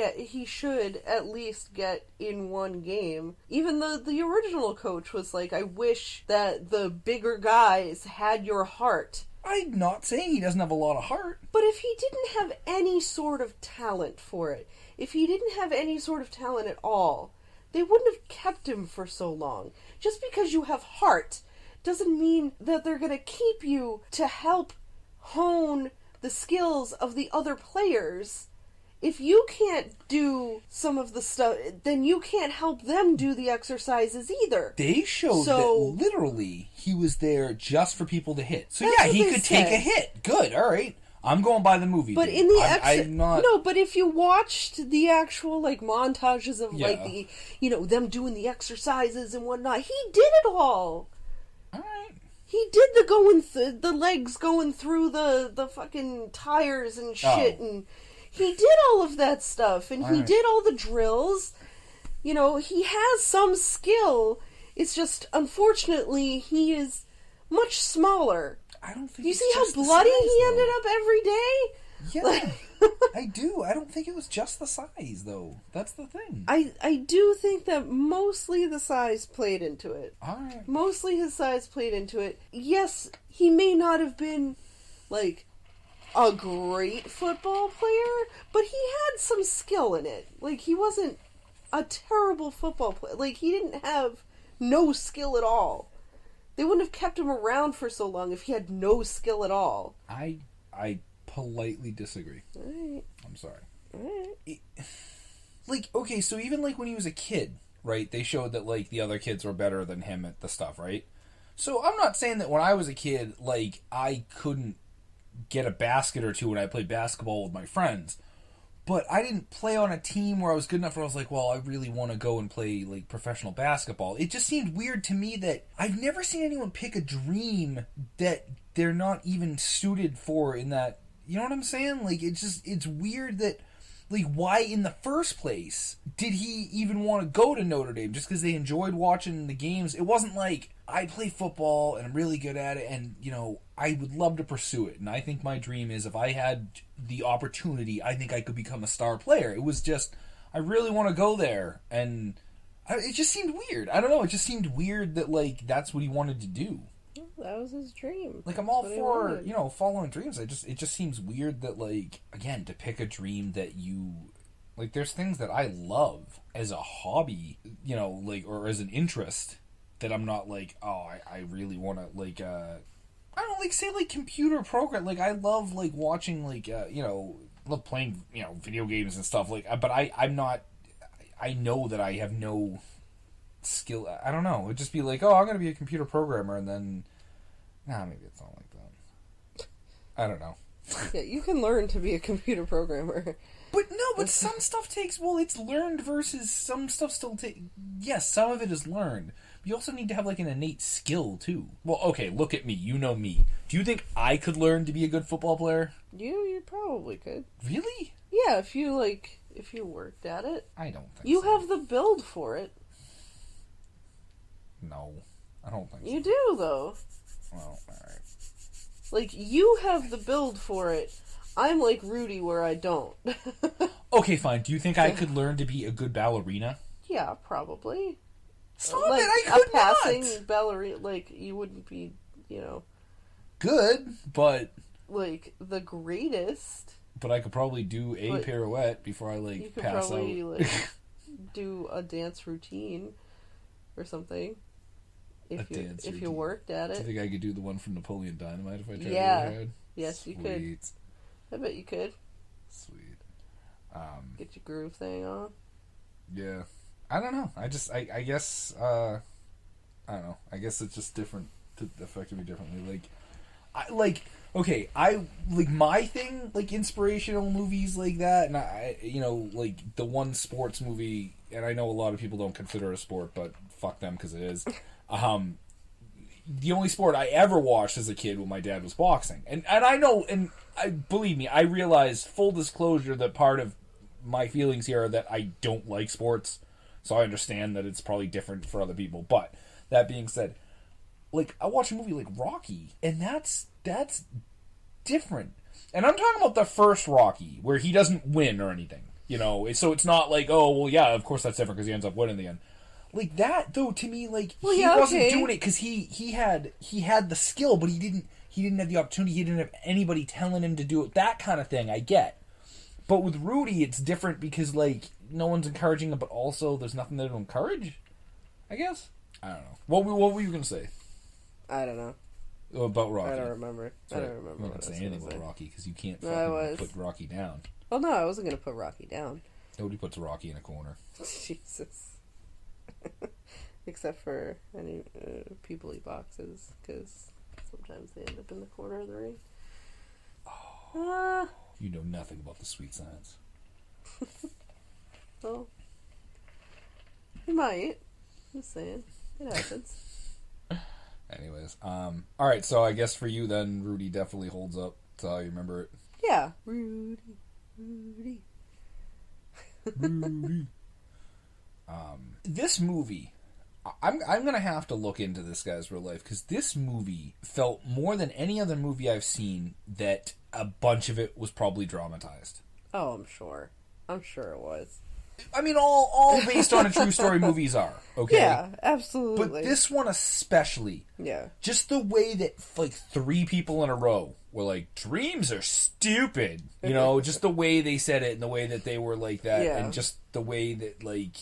at least get in one game. Even the original coach was like, I wish that the bigger guys had your heart. I'm not saying he doesn't have a lot of heart. But if he didn't have any sort of talent for it, if he didn't have any sort of talent at all, they wouldn't have kept him for so long. Just because you have heart doesn't mean that they're going to keep you to help hone the skills of the other players if you can't do some of the stuff, then you can't help them do the exercises either. They showed that literally he was there just for people to hit. So yeah, he could take a hit. Good, all right. I'm going by the movie. But in the I'm not... No, but if you watched the actual like montages of like the them doing the exercises and whatnot, he did it all. All right. He did the legs going through the fucking tires and shit, and he did all of that stuff, and he did all the drills. You know, he has some skill. It's just, unfortunately, he is much smaller. I don't think. You see how bloody he ended up every day? Yeah, I do. I don't think it was just the size, though. That's the thing. I do think that mostly the size played into it. Alright. Mostly his size played into it. Yes, he may not have been, like, a great football player, but he had some skill in it. Like, he wasn't a terrible football player. Like, he didn't have no skill at all. They wouldn't have kept him around for so long if he had no skill at all. I politely disagree. Right. I'm sorry. Right. Like, okay, so even like when he was a kid, right, they showed that like the other kids were better than him at the stuff, right? So I'm not saying that when I was a kid, like, I couldn't get a basket or two when I played basketball with my friends. But I didn't play on a team where I was good enough where I was like, well, I really want to go and play, like, professional basketball. It just seemed weird to me that I've never seen anyone pick a dream that they're not even suited for in that, you know what I'm saying? Like, it's weird that, like, why in the first place did he even want to go to Notre Dame? Just because they enjoyed watching the games? It wasn't like, I play football and I'm really good at it and, you know, I would love to pursue it. And I think my dream is if I had the opportunity, I think I could become a star player. It was just, I really want to go there. And it just seemed weird. I don't know. It just seemed weird that, like, that's what he wanted to do. That was his dream. Like, I'm all for, you know, following dreams. It just seems weird that, like, again, to pick a dream that you, like, there's things that I love as a hobby, you know, like, or as an interest that I'm not like, oh, I really want to, like, I don't, like, say, like, computer program. Like, I love, like, watching, like, you know, love playing, you know, video games and stuff. Like, but I'm not, I know that I have no skill. I don't know. It'd just be like, oh, I'm going to be a computer programmer, and then, maybe it's not like that. I don't know. Yeah, you can learn to be a computer programmer. But some stuff takes, well, it's learned versus some stuff still takes, yes, some of it is learned. But you also need to have, like, an innate skill, too. Well, okay, look at me. You know me. Do you think I could learn to be a good football player? You probably could. Really? Yeah, if you worked at it. I don't think you so. have the build for it. No, I don't think so. You do, though. Well, alright. Like, you have the build for it. I'm like Rudy where I don't. Okay, fine. Do you think I could learn to be a good ballerina? Yeah, probably. Stop like, it, I could a passing ballerina, like, you wouldn't be, you know... Good, but... Like, the greatest. But I could probably do a pirouette before I, like, you could pass probably, out. Like, do a dance routine or something. If you worked at it. Do you think I could do the one from Napoleon Dynamite if I tried really hard? Yes, you could. I bet you could. Sweet. Get your groove thing on. Yeah. I don't know. I guess, I don't know. I guess it's just different, to affect me differently. My thing, like, inspirational movies like that, and I, you know, like, the one sports movie, and I know a lot of people don't consider it a sport, but fuck them, because it is. The only sport I ever watched as a kid when my dad was boxing. And I know, and believe me, I realize, full disclosure, that part of my feelings here are that I don't like sports. So I understand that it's probably different for other people. But that being said, like, I watch a movie like Rocky, and that's different. And I'm talking about the first Rocky, where he doesn't win or anything. You know, so it's not like, oh, well, yeah, of course that's different because he ends up winning in the end. Like, that, though, to me, like, he wasn't doing it because he had the skill, but he didn't have the opportunity. He didn't have anybody telling him to do it. That kind of thing, I get. But with Rudy, it's different because, like, no one's encouraging him, but also there's nothing there to encourage, I guess. I don't know. What were you going to say? I don't know. About Rocky. I don't remember. Sorry, I don't remember. I'm not saying anything about Rocky because you can't put Rocky down. Oh no, I wasn't going to put Rocky down. Nobody puts Rocky in a corner. Jesus. Except for any people eat boxes, because sometimes they end up in the corner of the ring. You know nothing about the sweet science. Well, you might. Just saying. It happens. Anyways, alright, so I guess for you then, Rudy definitely holds up. That's how you remember it. Yeah. Rudy. Rudy. This movie, I'm gonna have to look into this guy's real life, because this movie felt more than any other movie I've seen that a bunch of it was probably dramatized. Oh, I'm sure. I'm sure it was. I mean, all based on a true story movies are, okay? Yeah, absolutely. But this one especially. Yeah. Just the way that, like, 3 people in a row were like, dreams are stupid. You know, just the way they said it and the way that they were like that. Yeah. And just the way that, like,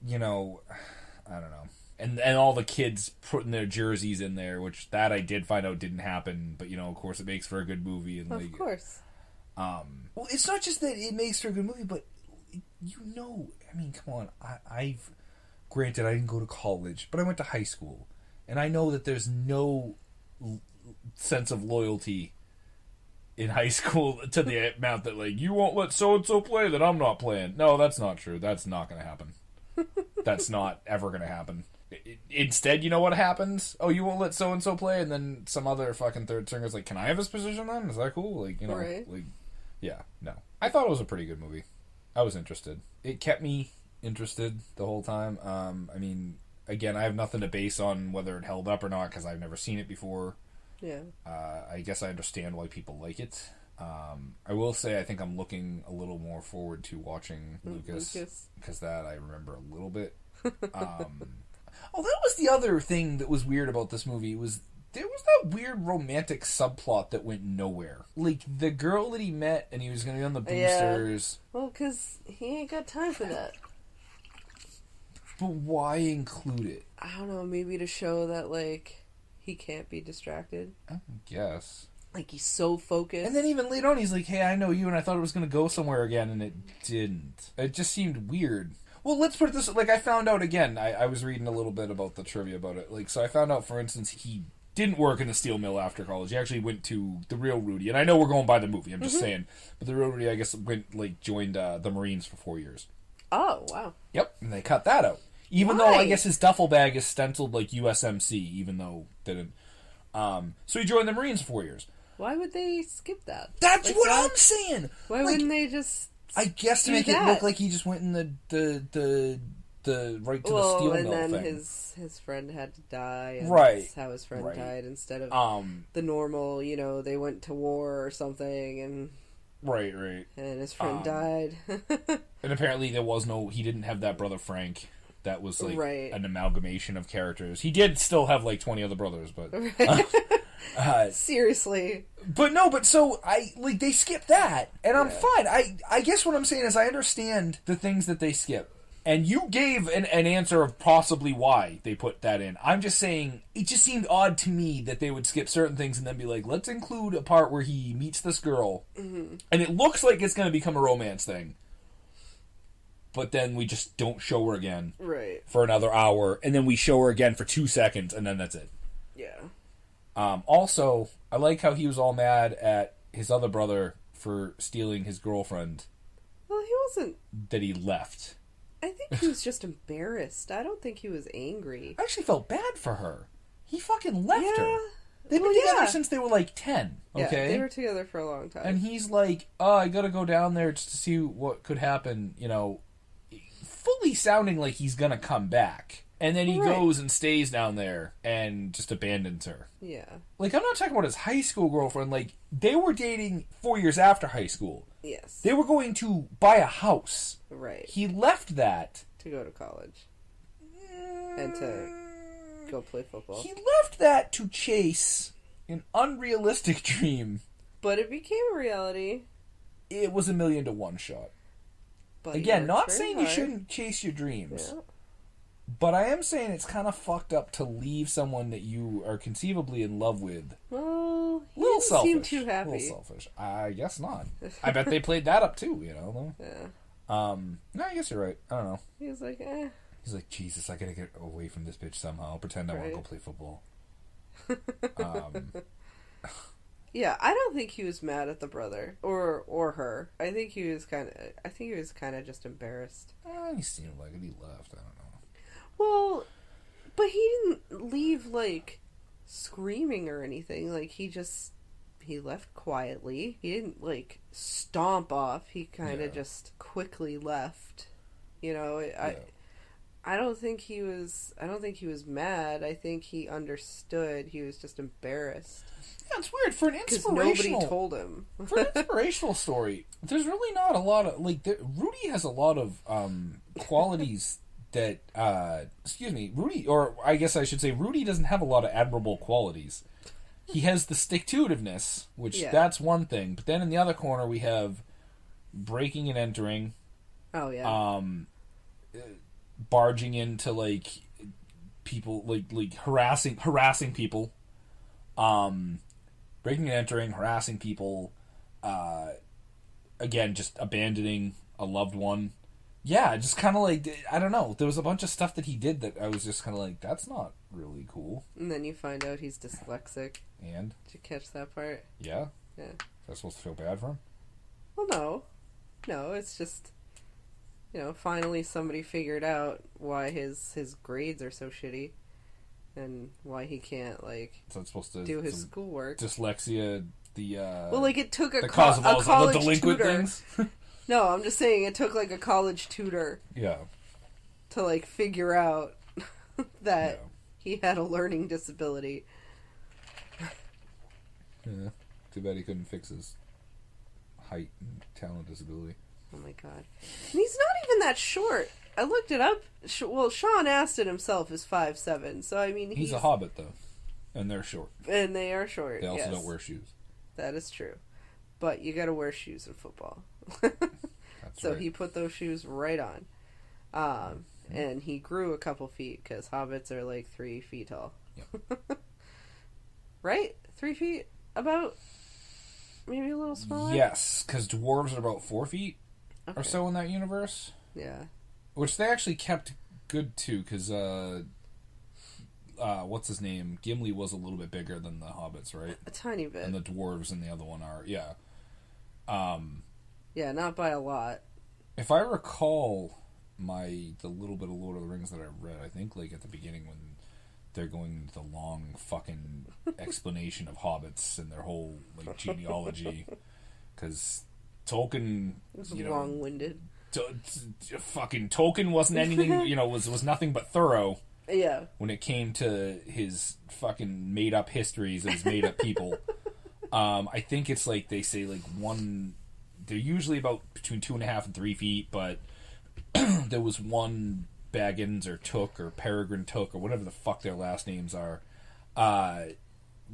you know, I don't know. And all the kids putting their jerseys in there, which that I did find out didn't happen. But, you know, of course it makes for a good movie. And of course. Well, it's not just that it makes for a good movie, but, you know, I mean, come on. Granted, I didn't go to college, but I went to high school. And I know that there's no sense of loyalty in high school to the amount that, like, you won't let so-and-so play, that I'm not playing. No, that's not true. That's not going to happen. That's not ever going to happen. Instead, you know what happens? Oh, you won't let so-and-so play, and then some other fucking third stringer's like, can I have his position then? Is that cool? Like, you know, right. like, yeah, no. I thought it was a pretty good movie. I was interested. It kept me interested the whole time. I mean, again, I have nothing to base on whether it held up or not, because I've never seen it before. Yeah. I guess I understand why people like it. I will say I think I'm looking a little more forward to watching Lucas, because that I remember a little bit. Oh, that was the other thing that was weird about this movie, was there was that weird romantic subplot that went nowhere. Like, the girl that he met and he was going to be on the boosters. Yeah. Well, because he ain't got time for that. But why include it? I don't know, maybe to show that, like, he can't be distracted. I guess. Like, he's so focused. And then even later on, he's like, hey, I know you, and I thought it was going to go somewhere again, and it didn't. It just seemed weird. Well, let's put it this way. Like, I found out, again, I was reading a little bit about the trivia about it. Like, so I found out, for instance, he didn't work in the steel mill after college. He actually went to the real Rudy. And I know we're going by the movie, I'm just saying. But the real Rudy, I guess, joined the Marines for 4 years. Oh, wow. Yep, and they cut that out. Even though, I guess, his duffel bag is stenciled like USMC, even though didn't. So he joined the Marines for 4 years. Why would they skip that? That's like, what I'm saying! Why wouldn't they just I guess to make it look like he just went in the right to the steel mill thing. And then his friend had to die. And right. That's how his friend died instead of the normal, you know, they went to war or something and... Right. And his friend died. And apparently he didn't have that brother Frank. That was like an amalgamation of characters. He did still have like 20 other brothers, but... Seriously. But so they skip that, and I'm fine. I guess what I'm saying is I understand the things that they skip. And you gave an answer of possibly why they put that in. I'm just saying, it just seemed odd to me that they would skip certain things and then be like, let's include a part where he meets this girl, and it looks like it's going to become a romance thing. But then we just don't show her again for another hour, and then we show her again for 2 seconds, and then that's it. Yeah. Also, I like how he was all mad at his other brother for stealing his girlfriend. Well, he wasn't... That he left. I think he was just embarrassed. I don't think he was angry. I actually felt bad for her. He fucking left her. They've been together since they were like 10, okay? Yeah, they were together for a long time. And he's like, oh, I gotta go down there just to see what could happen, you know, fully sounding like he's gonna come back. And then he goes and stays down there and just abandons her. Yeah. Like, I'm not talking about his high school girlfriend. Like, they were dating 4 years after high school. Yes. They were going to buy a house. Right. He left that. To go to college. And to go play football. He left that to chase an unrealistic dream. But it became a reality. It was 1,000,000 to 1 shot. But again, not saying you shouldn't chase your dreams. Yeah. But I am saying it's kind of fucked up to leave someone that you are conceivably in love with. Well, he Little didn't selfish. seem too happy. A little selfish. I guess not. I bet they played that up too, you know? Yeah. No, I guess you're right. I don't know. He was like, eh. He's like, Jesus, I gotta get away from this bitch somehow. I'll pretend I want to go play football. Yeah, I don't think he was mad at the brother or her. I think he was kind of just embarrassed. He seemed like it. He left. I don't know. Well, but he didn't leave like screaming or anything. Like he left quietly. He didn't like stomp off. He kind of just quickly left. You know, I don't think he was mad. I think he understood. He was just embarrassed. Yeah, it's weird for an inspirational. Nobody told him. For an inspirational story, there's really not a lot of Rudy has a lot of qualities that. Rudy, or I guess I should say, Rudy doesn't have a lot of admirable qualities. He has the stick-to-itiveness, which that's one thing. But then in the other corner we have breaking and entering. Oh yeah. Barging into like people, like harassing people. Breaking and entering, harassing people, again, just abandoning a loved one. Yeah, just kind of like, I don't know. There was a bunch of stuff that he did that I was just kind of like, that's not really cool. And then you find out he's dyslexic. And? Did you catch that part? Yeah? Yeah. Is that supposed to feel bad for him? Well, no. No, it's just, you know, finally somebody figured out why his grades are so shitty. And why he can't, like, so it's supposed to do his schoolwork. Dyslexia, well, like, it took a cause of all college the delinquent tutor. things? No, I'm just saying it took, like, a college tutor. Yeah. To, like, figure out that he had a learning disability. Yeah. Too bad he couldn't fix his height and talent disability. Oh my god. And he's not even that short. I looked it up. Well, Sean Astin himself is 5'7", so I mean he's a hobbit though, and they're short. And they are short. They also don't wear shoes. That is true, but you got to wear shoes in football. So right. he put those shoes right on, and he grew a couple feet because hobbits are like 3 feet tall. Yep. Right, 3 feet, about maybe a little smaller. Yes, because dwarves are about 4 feet or so in that universe. Yeah. Which they actually kept good too, because what's his name? Gimli was a little bit bigger than the hobbits, right? A tiny bit. And the dwarves and the other one are, yeah. Yeah, not by a lot. If I recall the little bit of Lord of the Rings that I read, I think like at the beginning when they're going into the long fucking explanation of hobbits and their whole like genealogy, because Tolkien, it's long-winded. Fucking Tolkien wasn't anything, was nothing but thorough. Yeah. When it came to his fucking made-up histories of his made-up people. I think it's like, they say like they're usually about between 2.5 and 3 feet, but there was one Baggins or Took or Peregrine Took or whatever the fuck their last names are,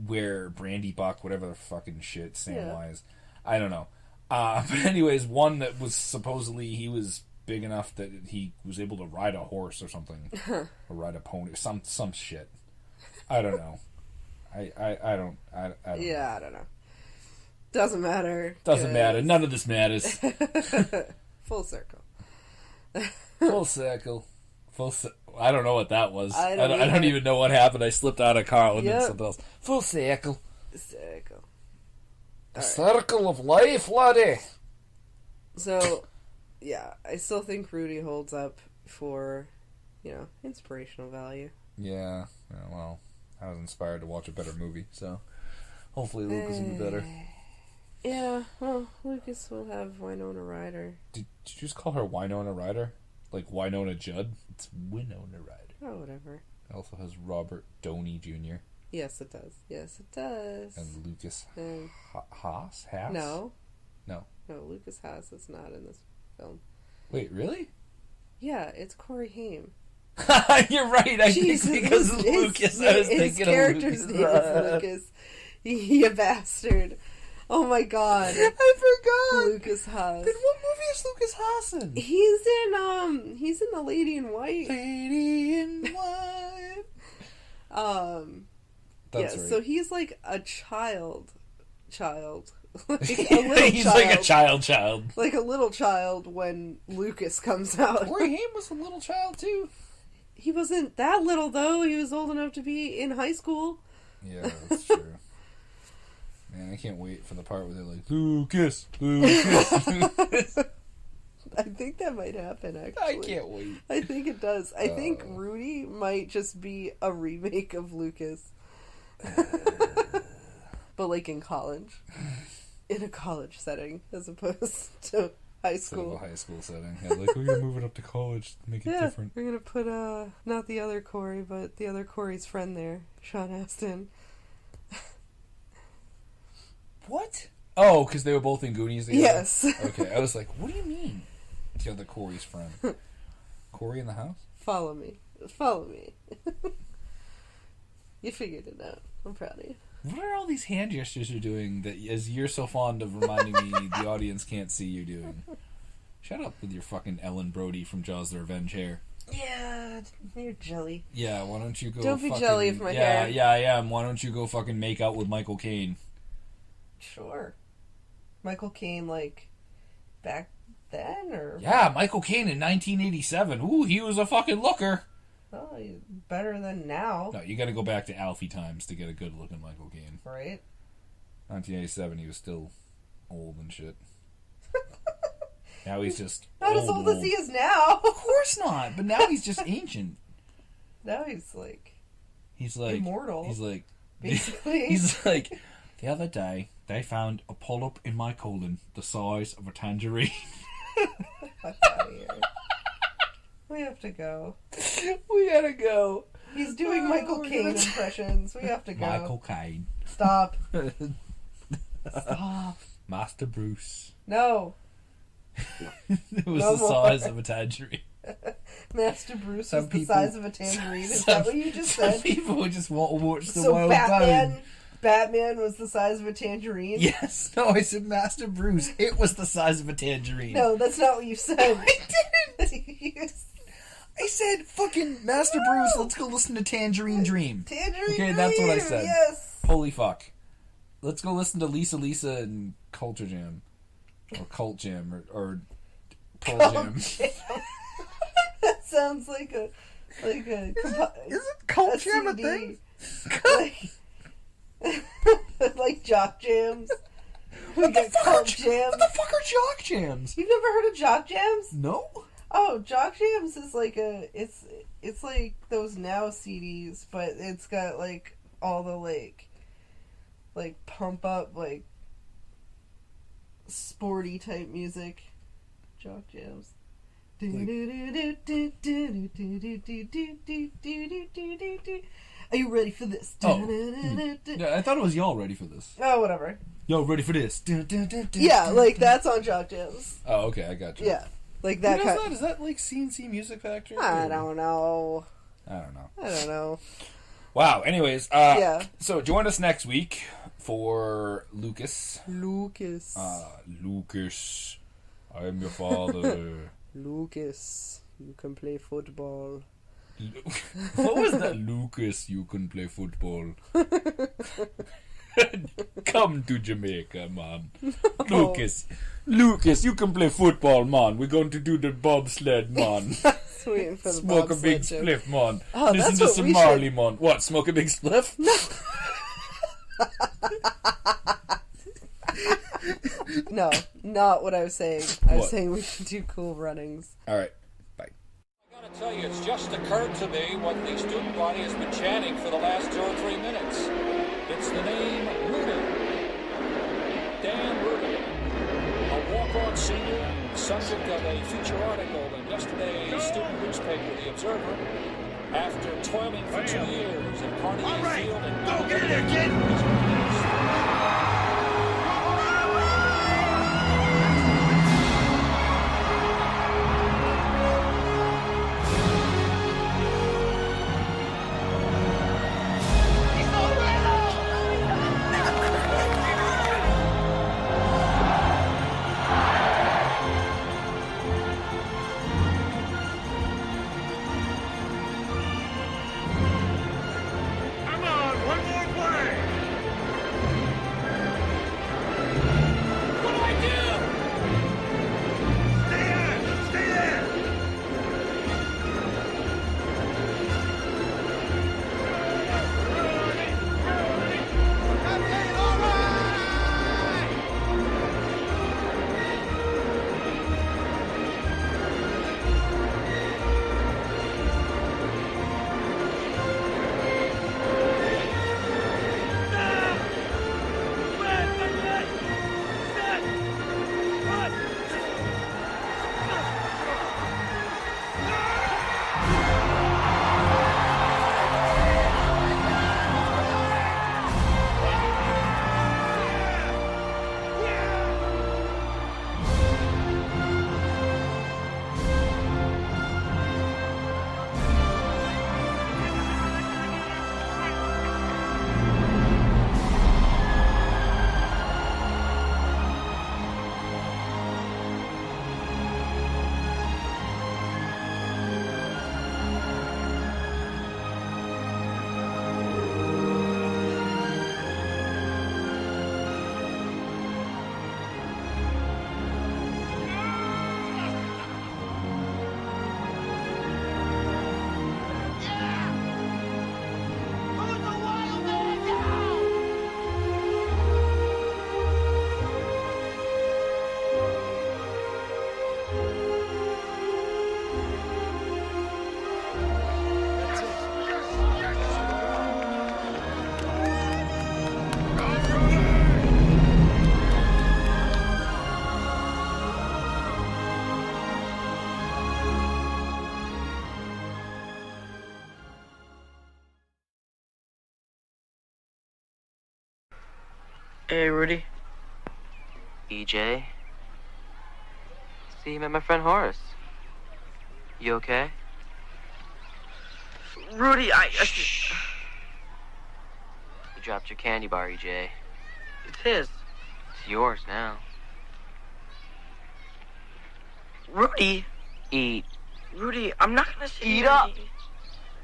where Brandy Buck, whatever the fucking shit, Samwise, I don't know. But anyways, one that was supposedly he was big enough that he was able to ride a horse or something, or ride a pony, some shit. I don't know. I don't. Yeah, I don't know. Doesn't matter. Doesn't matter. None of this matters. Full circle. Full circle. I don't know what that was. I don't even know what happened. I slipped out of Carl and then something else. Full circle. Circle. The circle of life, laddie. So, yeah, I still think Rudy holds up for, inspirational value. Yeah, well, I was inspired to watch a better movie, so hopefully Lucas will be better. Yeah, well, Lucas will have Winona Ryder. Did you just call her Winona Ryder? Like Winona Judd? It's Winona Ryder. Oh, whatever. It also has Robert Downey Jr. Yes, it does. Yes, it does. And Lucas Haas? No. No. No, Lucas Haas is not in this film. Wait, really? Yeah, it's Corey Haim. You're right. I think because of Lucas, I was thinking of Lucas. His character's name is Lucas. You bastard. Oh my god. I forgot. Lucas Haas. Then what movie is Lucas Haas in? He's in The Lady in White. Lady in White. That's right. So he's like a child. Like a little He's child. like a child. Like a little child when Lucas comes out. Corey Haim was a little child too. He wasn't that little though. He was old enough to be in high school. Yeah, that's true. Man, I can't wait for the part where they're like, Lucas. I think that might happen, actually. I can't wait. I think it does. I think Rudy might just be a remake of Lucas. But, like, in college. In a college setting, as opposed to high school. Instead of a high school setting. Yeah, like, we're going to move it up to college to make it different. We're going to put, not the other Corey, but the other Corey's friend there, Sean Astin. What? Oh, because they were both in Goonies together? Yes. Okay, I was like, what do you mean? The other Corey's friend. Corey in the house? Follow me. You figured it out. I'm proud of you. What are all these hand gestures you're doing that, as you're so fond of reminding me, the audience can't see you doing? Shut up with your fucking Ellen Brody from Jaws the Revenge hair. Yeah, you're jelly. Yeah, why don't you go Don't be fucking... jelly of my hair. Yeah, I am. Why don't you go fucking make out with Michael Caine? Sure. Michael Caine, like, back then, or... Yeah, Michael Caine in 1987. Ooh, he was a fucking looker. Oh, he's better than now. No, you gotta go back to Alfie times to get a good looking Michael Caine. Right? 1987, he was still old and shit. Now he's just Not as old as he is now. Of course not, but now he's just ancient. Now he's like immortal. He's like, basically. He's like, the other day, they found a polyp in my colon the size of a tangerine. Fuck out of here. We have to go. We gotta go. He's doing Michael Caine impressions. We have to go. Michael Caine. Stop. Stop. Master Bruce. No. It was the size of a tangerine. Master Bruce was the size of a tangerine. Is that what you just said? Some people just want to watch the so wild Batman was the size of a tangerine? Yes. No, I said Master Bruce. It was the size of a tangerine. No, that's not what you said. I didn't. I said fucking Master Bruce, let's go listen to Tangerine Dream. Tangerine Dream, that's what I said. Yes. Holy fuck. Let's go listen to Lisa and Culture Jam. Or Cult Jam, or Pearl Jam. That sounds like a... Isn't Cult Jam a thing? Like Jock Jams. What the fuck are Jock Jams? You've never heard of Jock Jams? No. Oh, Jock Jams is like it's like those Now CDs, but it's got like all the like pump up, like sporty type music. Jock Jams. Are you ready for this? Yeah, I thought it was Y'all Ready for This. Oh, whatever. Y'all ready for this? Yeah, like that's on Jock Jams. Oh, okay, I got you. Yeah, like that. Who does that? Is that like CNC Music Factory? I don't know. I don't know. Wow. Anyways, yeah. So join us next week for Lucas. Lucas, I am your father. Lucas, you can play football. What was that? Lucas, you can play football. Come to Jamaica, man. No. Lucas, you can play football, man. We're going to do the bobsled, man. Waiting for the Smoke a big joke. spliff, man. Oh, Listen to some Marley, man. What? Smoke a big spliff? No, not what I was saying. I was saying we should do Cool Runnings. All right. Bye. I gotta tell you, it's just occurred to me what the student body has been chanting for the last 2 or 3 minutes. It's the name Rudy. Dan Rudy. A walk-on senior, subject of a feature article in yesterday's student newspaper, The Observer. After toiling for 2 years at Carnegie Field in... Go get it, kid! Hey, Rudy. EJ? See, you met my friend Horace. You okay? Rudy, Shh. You dropped your candy bar, EJ. It's his. It's yours now. Rudy. Eat. Rudy, I'm not gonna say Eat up!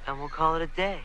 And we'll call it a day.